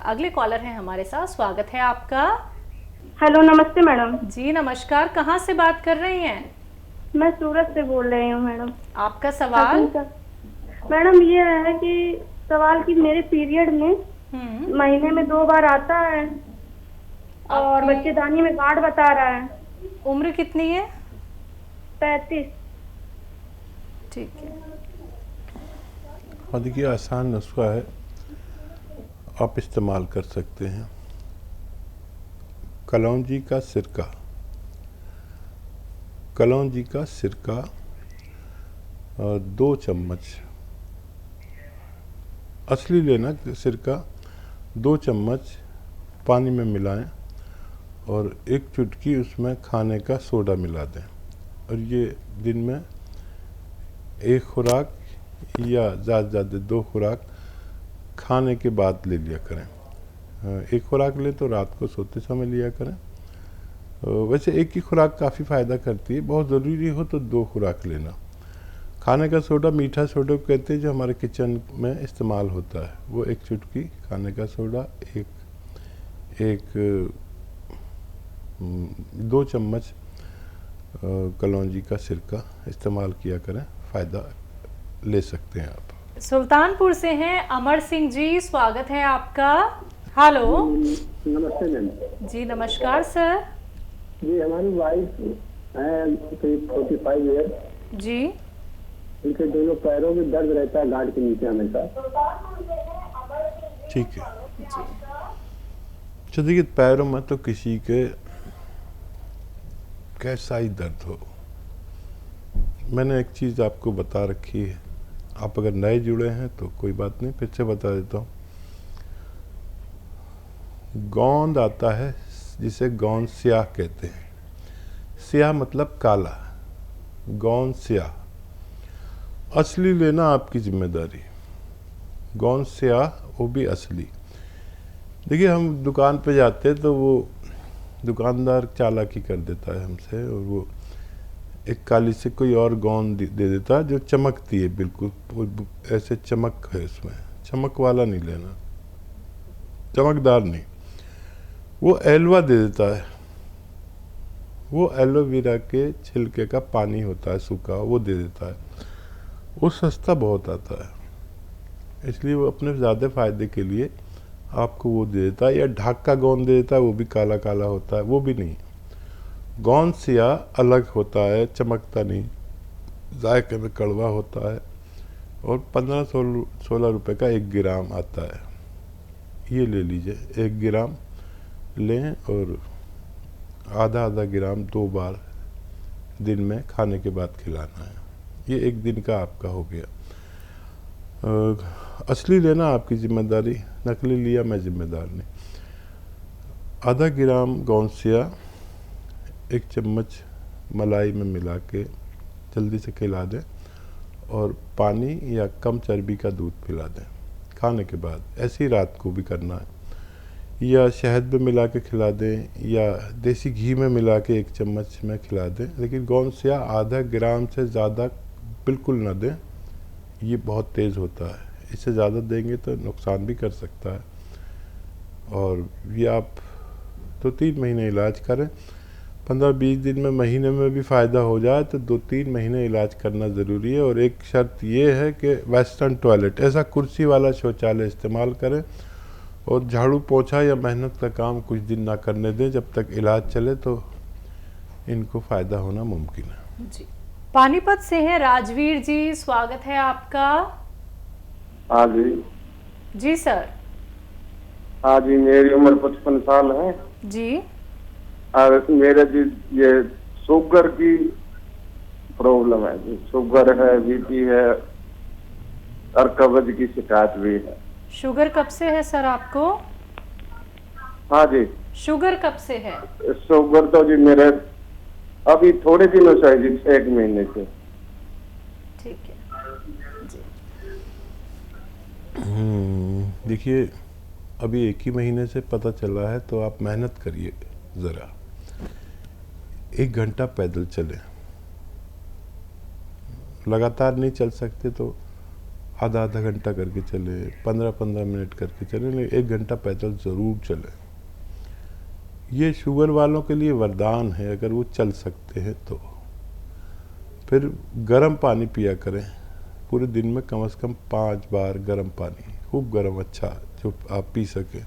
अगले कॉलर हैं हमारे साथ, स्वागत है आपका। हेलो, नमस्ते मैडम। जी नमस्कार, कहाँ से बात कर रही हैं? मैं सूरत से बोल रही हूँ मैडम। आपका सवाल? मैडम ये है कि सवाल कि मेरे पीरियड में महीने में 2 बार आता है और बच्चेदानी में गांठ बता रहा है। उम्र कितनी है? 35। ठीक है। हाँ देखिए, आसान नुस्खा है, आप इस्तेमाल कर सकते हैं। कलौंजी का सिरका, कलौंजी का सिरका 2 चम्मच, असली लेना सिरका, 2 चम्मच पानी में मिलाएं और 1 चुटकी उसमें खाने का सोडा मिला दें। और ये दिन में 1 खुराक या ज़्यादा से ज़्यादा 2 खुराक खाने के बाद ले लिया करें। 1 खुराक ले तो रात को सोते समय लिया करें। वैसे 1 ही खुराक काफ़ी फ़ायदा करती है, बहुत ज़रूरी हो तो 2 खुराक लेना। खाने का सोडा मीठा सोडा कहते हैं, जो हमारे किचन में इस्तेमाल होता है, वो 1 चुटकी खाने का सोडा, 2 चम्मच कलौंजी का सिरका इस्तेमाल किया करें, फ़ायदा ले सकते हैं आप। सुल्तानपुर से हैं अमर सिंह जी, स्वागत है आपका। हेलो। नमस्ते मैम। जी नमस्कार सर। जी हमारी वाइफ है 45 ईयर। जी। उनके दोनों पैरों में दर्द रहता है, गांठ के नीचे हमेशा। ठीक है। देखिए, पैरों में तो किसी के कैसा ही दर्द हो, मैंने एक चीज़ आपको बता रखी है, आप अगर नए जुड़े हैं तो कोई बात नहीं, फिर से बता देता हूँ। गोंद आता है जिसे गोंद स्याह कहते हैं। स्याह मतलब काला, गोंद स्याह। असली लेना आपकी जिम्मेदारी, गोंद स्याह वो भी असली। देखिए, हम दुकान पे जाते हैं तो वो दुकानदार चालाकी कर देता है हमसे, और वो एक काली से कोई और गोंद दे देता है जो चमकती है, बिल्कुल वो ऐसे चमक है उसमें, चमक वाला नहीं लेना, चमकदार नहीं। वो एलवा दे देता है, वो एलोवेरा के छिलके का पानी होता है सूखा, वो दे देता है। वो सस्ता बहुत आता है, इसलिए वो अपने ज़्यादा फ़ायदे के लिए आपको वो दे देता है। या ढाक का गोंद दे देता है, वो भी काला काला होता है, वो भी नहीं। गोंद स्याह अलग होता है, चमकता नहीं, जायके में कड़वा होता है, और 15-16 रुपए का 1 ग्राम आता है। ये ले लीजिए, 1 ग्राम लें और आधा ग्राम 2 बार दिन में खाने के बाद खिलाना है। ये 1 दिन का आपका हो गया। असली लेना आपकी जिम्मेदारी, नकली लिया मैं जिम्मेदार नहीं। आधा ग्राम गोंद स्याह 1 चम्मच मलाई में मिला के जल्दी से खिला दें, और पानी या कम चर्बी का दूध पिला दें खाने के बाद। ऐसे ही रात को भी करना है, या शहद में मिला के खिला दें, या देसी घी में मिला के 1 चम्मच में खिला दें। लेकिन गोंद स्याह आधा ग्राम से ज़्यादा बिल्कुल ना दें, ये बहुत तेज़ होता है, इससे ज़्यादा देंगे तो नुकसान भी कर सकता है। और ये आप 2-3 महीने इलाज करें, 15-20 दिन में, महीने में भी फ़ायदा हो जाए तो 2-3 महीने इलाज करना ज़रूरी है। और एक शर्त ये है कि वेस्टर्न टॉयलेट, ऐसा कुर्सी वाला शौचालय इस्तेमाल करें, और झाड़ू पोछा या मेहनत का काम कुछ दिन ना करने दें, जब तक इलाज चले तो इनको फ़ायदा होना मुमकिन है। जी। पानीपत से हैं राजवीर जी, स्वागत है आपका। हाँ जी। जी सर। हाँ जी, मेरी उम्र 55 साल है जी। और मेरे जी ये शुगर की प्रॉब्लम है जी। शुगर है, बीपी है और कब्ज की शिकायत भी है। शुगर कब से है सर आपको? हाँ जी। शुगर कब से है? शुगर तो जी मेरे अभी थोड़े दिनों से है जी, 1 महीने से। ठीक है जी। देखिए, अभी 1 ही महीने से पता चला है तो आप मेहनत करिए ज़रा, 1 घंटा पैदल चलें। लगातार नहीं चल सकते तो आधा आधा घंटा करके चले, 15-15 मिनट करके चले, लेकिन 1 घंटा पैदल ज़रूर चले। ये शुगर वालों के लिए वरदान है अगर वो चल सकते हैं तो। फिर गर्म पानी पिया करें, पूरे दिन में कम से कम 5 बार गर्म पानी, खूब गर्म, अच्छा जो आप पी सकें।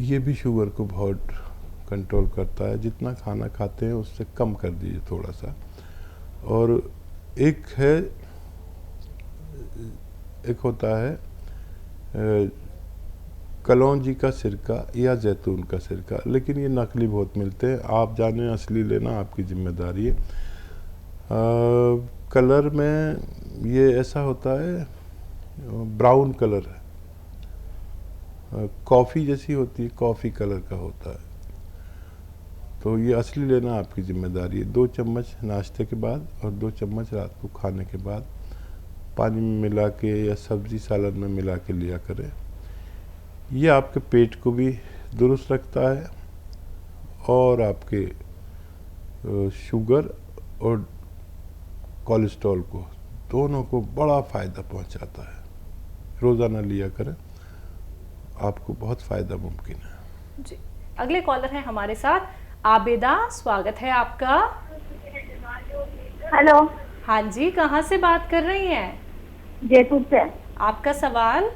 ये भी शुगर को बहुत कंट्रोल करता है। जितना खाना खाते हैं उससे कम कर दीजिए थोड़ा सा। और एक होता है कलौंजी का सिरका या जैतून का सिरका, लेकिन ये नकली बहुत मिलते हैं। आप जाने असली लेना आपकी जिम्मेदारी है। कलर में ये ऐसा होता है, ब्राउन कलर है, कॉफ़ी जैसी होती है, कॉफ़ी कलर का होता है। तो ये असली लेना आपकी जिम्मेदारी है। 2 चम्मच नाश्ते के बाद और 2 चम्मच रात को खाने के बाद पानी में मिला के या सब्जी सालन में मिला के लिया करें। ये आपके पेट को भी दुरुस्त रखता है और आपके शुगर और कोलेस्ट्रॉल को, दोनों को बड़ा फ़ायदा पहुंचाता है। रोज़ाना लिया करें, आपको बहुत फ़ायदा मुमकिन है। जी, अगले कॉलर हैं हमारे साथ, आबिदा, स्वागत है आपका। हेलो। हाँ जी, कहाँ से बात कर रही हैं? जयपुर से। आपका सवाल।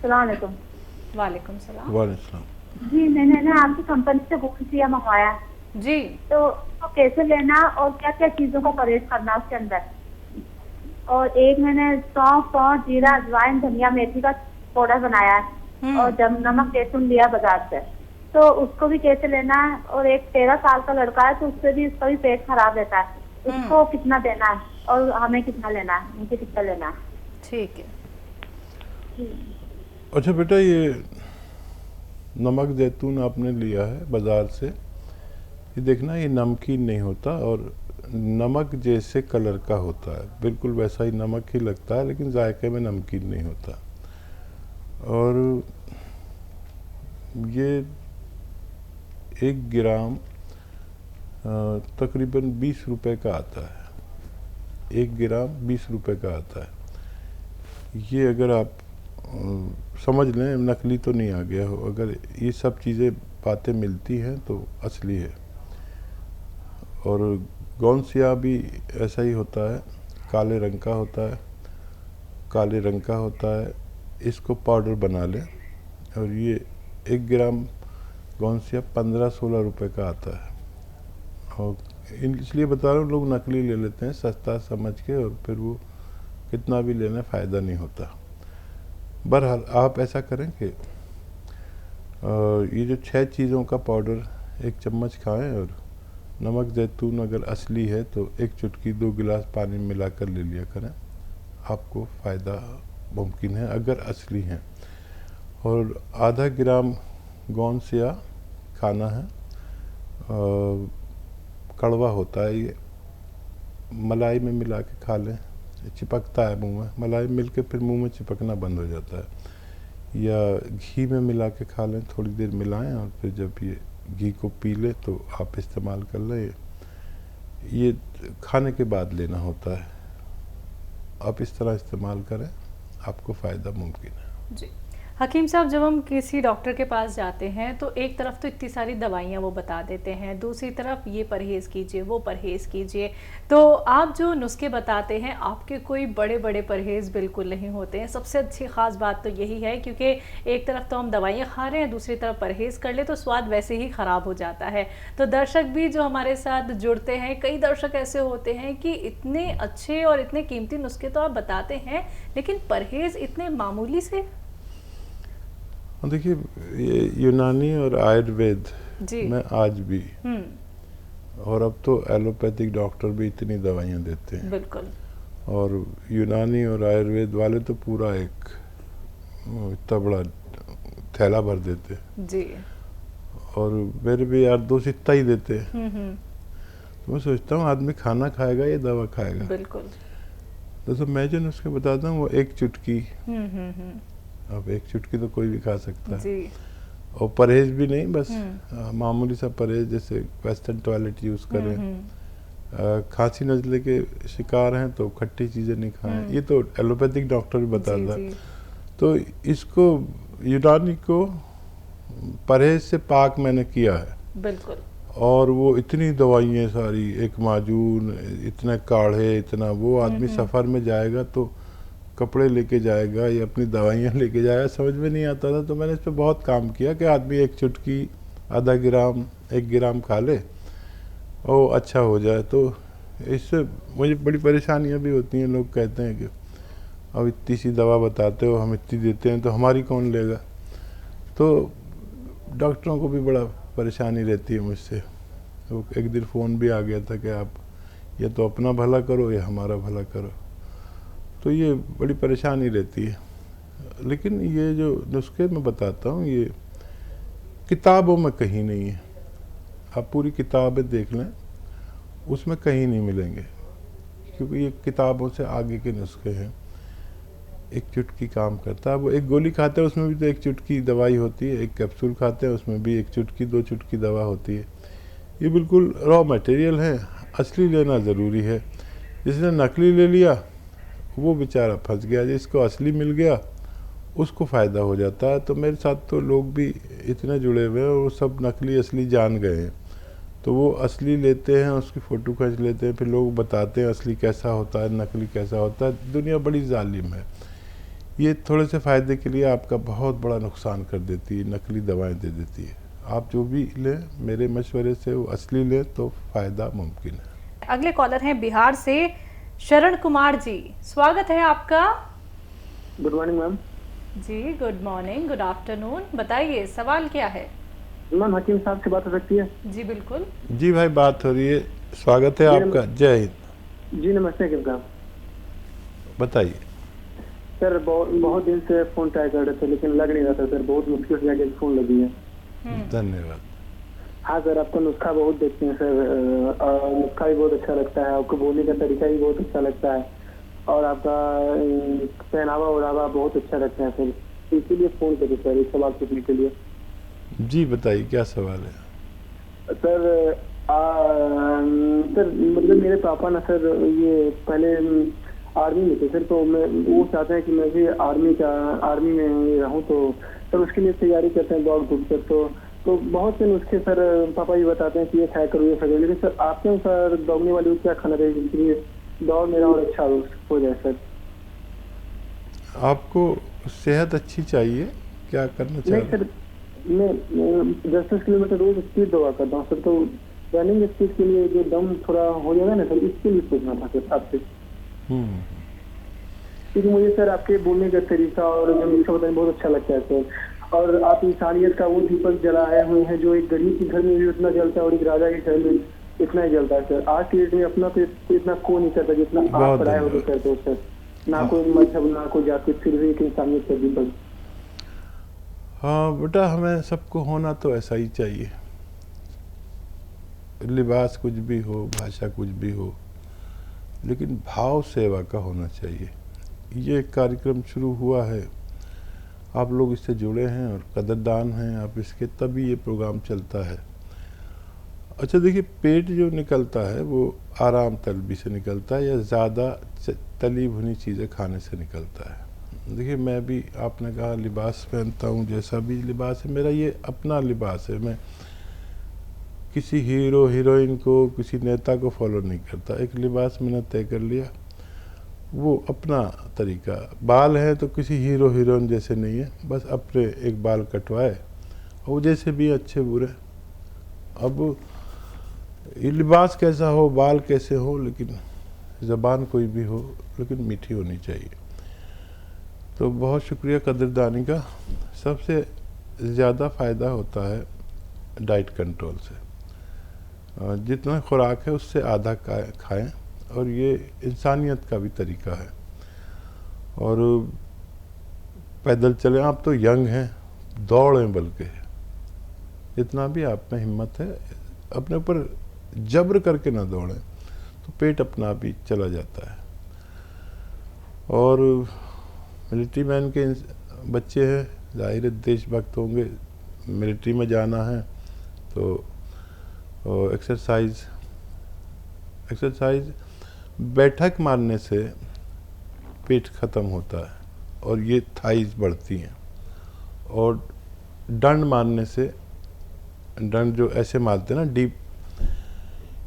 सलाम अलैकुम। वालेकुम सलाम। वालेकुम। जी, मैंने ना आपकी कंपनी से गोंसिया मंगवाया जी, तो उसको कैसे लेना और क्या क्या चीजों का परहेज करना उसके अंदर। और एक मैंने सौंफ, जीरा, अजवाइन, धनिया, मेथी का पाउडर बनाया है और जब नमक जैतून लिया बाजार से, तो उसको भी कैसे लेना है। और एक 13 साल का लड़का है तो उससे भी, उसका भी पेट खराब रहता है, उसको कितना देना है और हमें कितना लेना है, मुझे कितना लेना है। ठीक है। अच्छा बेटा, ये नमक जैतून आपने लिया है बाज़ार से, ये देखना ये नमकीन नहीं होता और नमक जैसे कलर का होता है, बिल्कुल वैसा ही नमक ही लगता है, लेकिन जायके में नमकीन नहीं होता। और ये 1 ग्राम तकरीबन 20 रुपए का आता है। 1 ग्राम 20 रुपए का आता है। ये अगर आप समझ लें, नकली तो नहीं आ गया हो। अगर ये सब चीज़ें बातें मिलती हैं तो असली है। और गोंसिया भी ऐसा ही होता है, काले रंग का होता है, काले रंग का होता है। इसको पाउडर बना लें। और ये 1 ग्राम गोंसिया 15-16 रुपए का आता है। और इसलिए बता रहा हूँ, लोग नकली ले लेते हैं सस्ता समझ के, और फिर वो कितना भी लेना फ़ायदा नहीं होता। बहरहाल आप ऐसा करें कि ये जो 6 चीज़ों का पाउडर 1 चम्मच खाएं, और नमक जैतून अगर असली है तो 1 चुटकी 2 गिलास पानी में मिलाकर ले लिया करें, आपको फ़ायदा मुमकिन है अगर असली हैं। और आधा ग्राम गोंसिया खाना है, कड़वा होता है ये, मलाई में मिला के खा लें, चिपकता है मुंह में, मलाई मिल के फिर मुंह में चिपकना बंद हो जाता है। या घी में मिला के खा लें, थोड़ी देर मिलाएं और फिर जब ये घी को पी ले तो आप इस्तेमाल कर लें। ये खाने के बाद लेना होता है। आप इस तरह इस्तेमाल करें, आपको फ़ायदा मुमकिन है। जी हकीम साहब, जब हम किसी डॉक्टर के पास जाते हैं तो एक तरफ तो इतनी सारी दवाइयाँ वो बता देते हैं, दूसरी तरफ ये परहेज़ कीजिए, वो परहेज़ कीजिए। तो आप जो नुस्खे बताते हैं, आपके कोई बड़े बड़े परहेज़ बिल्कुल नहीं होते हैं। सबसे अच्छी ख़ास बात तो यही है, क्योंकि एक तरफ तो हम दवाइयाँ खा रहे हैं, दूसरी तरफ परहेज़ कर ले तो स्वाद वैसे ही ख़राब हो जाता है। तो दर्शक भी जो हमारे साथ जुड़ते हैं, कई दर्शक ऐसे होते हैं कि इतने अच्छे और इतने कीमती नुस्खे तो आप बताते हैं, लेकिन परहेज़ इतने मामूली से। देखिए, ये यूनानी और आयुर्वेद में आज भी, और अब तो एलोपैथिक डॉक्टर भी इतनी दवाइयाँ देते हैं। बिल्कुल। और यूनानी और आयुर्वेद वाले तो पूरा एक इतना बड़ा थैला भर देते हैं जी। और मेरे भी यार दोस्त इतना ही देते हैं। तो मैं सोचता हूँ आदमी खाना खाएगा या दवा खाएगा। बिल्कुल। तो मैं जो नुस्खे बताता हूँ वो 1 चुटकी, अब 1 चुटकी तो कोई भी खा सकता है जी। और परहेज भी नहीं, बस मामूली सा परहेज, जैसे वेस्टर्न टॉयलेट यूज़ करें, खांसी नज़ले के शिकार हैं तो खट्टी चीज़ें नहीं खाएं, ये तो एलोपैथिक डॉक्टर भी बताता है। तो इसको यूनानी को परहेज से पाक मैंने किया है। बिल्कुल। और वो इतनी दवाइयाँ सारी, एक माजून, इतने काढ़े, इतना, वो आदमी सफ़र में जाएगा तो कपड़े लेके जाएगा या अपनी दवाइयाँ लेके जाएगा, समझ में नहीं आता था। तो मैंने इस पर बहुत काम किया कि आदमी एक चुटकी, आधा ग्राम, 1 ग्राम खा ले और अच्छा हो जाए। तो इससे मुझे बड़ी परेशानियाँ भी होती हैं। लोग कहते हैं कि अब इतनी सी दवा बताते हो, हम इतनी देते हैं तो हमारी कौन लेगा। तो डॉक्टरों को भी बड़ा परेशानी रहती है मुझसे। तो एक दिन फ़ोन भी आ गया था कि आप या तो अपना भला करो या हमारा भला करो। तो ये बड़ी परेशानी रहती है। लेकिन ये जो नुस्खे मैं बताता हूँ ये किताबों में कहीं नहीं है। आप पूरी किताबें देख लें, उसमें कहीं नहीं मिलेंगे, क्योंकि ये किताबों से आगे के नुस्खे हैं। एक चुटकी काम करता है। वो एक गोली खाते हैं उसमें भी तो 1 चुटकी दवाई होती है, एक कैप्सूल खाते हैं उसमें भी 1 चुटकी 2 चुटकी दवा होती है। ये बिल्कुल रॉ मटेरियल है, असली लेना ज़रूरी है। जिसने नकली ले लिया वो बेचारा फंस गया, जिसको असली मिल गया उसको फ़ायदा हो जाता है। तो मेरे साथ तो लोग भी इतने जुड़े हुए हैं, वो सब नकली असली जान गए हैं। तो वो असली लेते हैं, उसकी फ़ोटो खींच लेते हैं, फिर लोग बताते हैं असली कैसा होता है, नकली कैसा होता है। दुनिया बड़ी जालिम है। ये थोड़े से फ़ायदे के लिए आपका बहुत बड़ा नुकसान कर देती है, नकली दवाएं दे देती है। आप जो भी लें मेरे मशवरे से वो असली लें तो फ़ायदा मुमकिन है। अगले कॉलर हैं बिहार से शरण कुमार जी, स्वागत है आपका। Good morning ma'am. जी गुड मॉर्निंग, गुड आफ्टरनून, बताइए सवाल क्या है। मैम हकीम साहब से बात हो सकती है? जी बिल्कुल। जी भाई बात हो रही है, स्वागत है आपका, जय हिंद। जी नमस्ते हकीम साहब। बताइए सर बहुत दिन से फोन ट्राई कर रहे थे लेकिन लग नहीं रहा था सर, बहुत मुश्किल से जाके फोन लगी है। धन्यवाद। हाँ सर, आपका नुस्खा बहुत देखते हैं सर, नुस्खा भी बहुत अच्छा लगता है, आपको बोलने का तरीका भी बहुत अच्छा लगता है और आपका पहनावा ओढ़ावा बहुत अच्छा लगता है सर। इसीलिए फोन करे सर एक सवाल पूछने के लिए। जी बताइए क्या सवाल है। सर सर मतलब मेरे पापा ना सर ये पहले आर्मी में थे सर, तो मैं वो चाहते हैं कि मैं भी आर्मी में रहूं, तो सर उसके लिए तैयारी करते हैं दौड़ धूप सर। तो बहुत से नुस्खे सर पापा जी बताते हैं कि ये खाया करो ये खाया करो, लेकिन सर आपके अनुसार दौड़ने वाले को क्या खाना चाहिए जिसके दौड़ मेरा और अच्छा हो जाए सर? आपको सेहत अच्छी चाहिए, क्या करना चाहिए? नहीं सर, मैं 10-10 किलोमीटर रोज स्पीड दौड़ा करता हूँ सर, तो रनिंग स्पीड के लिए जो दम थोड़ा हो जाएगा ना सर, इसके लिए पूछना था सर आपसे। क्योंकि मुझे सर आपके बोलने का तरीका और जो नुस्खा बताने बहुत अच्छा लगता है सर। और आप इंसानियत का वो दीपक जलाए हुए हैं जो एक गरीब के घर में भी उतना जलता है और एक राजा के घर में इतना ही जलता है सर। आज के डेट में अपना तो इतना को नहीं करता जितना आप पढ़ाए होते करते हो सर। ना कोई मजहब ना कोई जाति, फिर भी एक इंसानियत का दीपक। हाँ बेटा, हमें सबको होना तो ऐसा ही चाहिए। लिबास कुछ भी हो, भाषा कुछ भी हो, लेकिन भाव सेवा का होना चाहिए। ये कार्यक्रम शुरू हुआ है, आप लोग इससे जुड़े हैं और कदरदान हैं आप इसके, तभी ये प्रोग्राम चलता है। अच्छा देखिए, पेट जो निकलता है वो आराम तलबी से निकलता है या ज़्यादा तली भुनी चीज़ें खाने से निकलता है। देखिए मैं भी, आपने कहा लिबास पहनता हूँ, जैसा भी लिबास है मेरा ये अपना लिबास है। मैं किसी हीरो हीरोइन को, किसी नेता को फॉलो नहीं करता। एक लिबास मैंने तय कर लिया, वो अपना तरीका। बाल है तो किसी हीरो हीरोइन जैसे नहीं है, बस अपने एक बाल कटवाए और जैसे भी अच्छे बुरे। अब ये लिबास कैसा हो, बाल कैसे हो, लेकिन ज़बान कोई भी हो, लेकिन मीठी होनी चाहिए। तो बहुत शुक्रिया कदरदानी का। सबसे ज़्यादा फ़ायदा होता है डाइट कंट्रोल से। जितना खुराक है उससे आधा खाएं, और ये इंसानियत का भी तरीका है। और पैदल चलें, आप तो यंग हैं, दौड़ें, बल्कि जितना भी आप में हिम्मत है अपने ऊपर जबर करके ना दौड़ें, तो पेट अपना आप ही चला जाता है। और मिलिट्री मैन के बच्चे हैं, ज़ाहिर देशभक्त होंगे, मिलिट्री में जाना है तो एक्सरसाइज एक्सरसाइज बैठक मारने से पेट खत्म होता है और ये थाइज बढ़ती हैं, और डंड मारने से, डंड जो ऐसे मारते हैं ना डीप,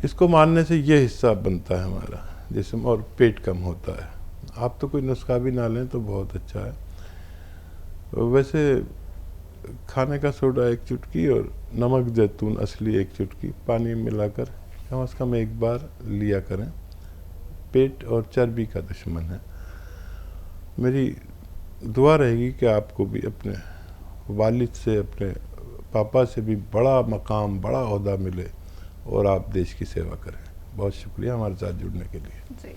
इसको मारने से ये हिस्सा बनता है हमारा जिसमें, और पेट कम होता है। आप तो कोई नुस्खा भी ना लें तो बहुत अच्छा है। वैसे खाने का सोडा 1 चुटकी और नमक जैतून असली 1 चुटकी पानी में मिलाकर कम से कम 1 बार लिया करें। पेट और चर्बी का दुश्मन है। मेरी दुआ रहेगी कि आपको भी अपने वालिद से, अपने पापा से भी बड़ा मकाम, बड़ा ओहदा मिले और आप देश की सेवा करें। बहुत शुक्रिया हमारे साथ जुड़ने के लिए। जी।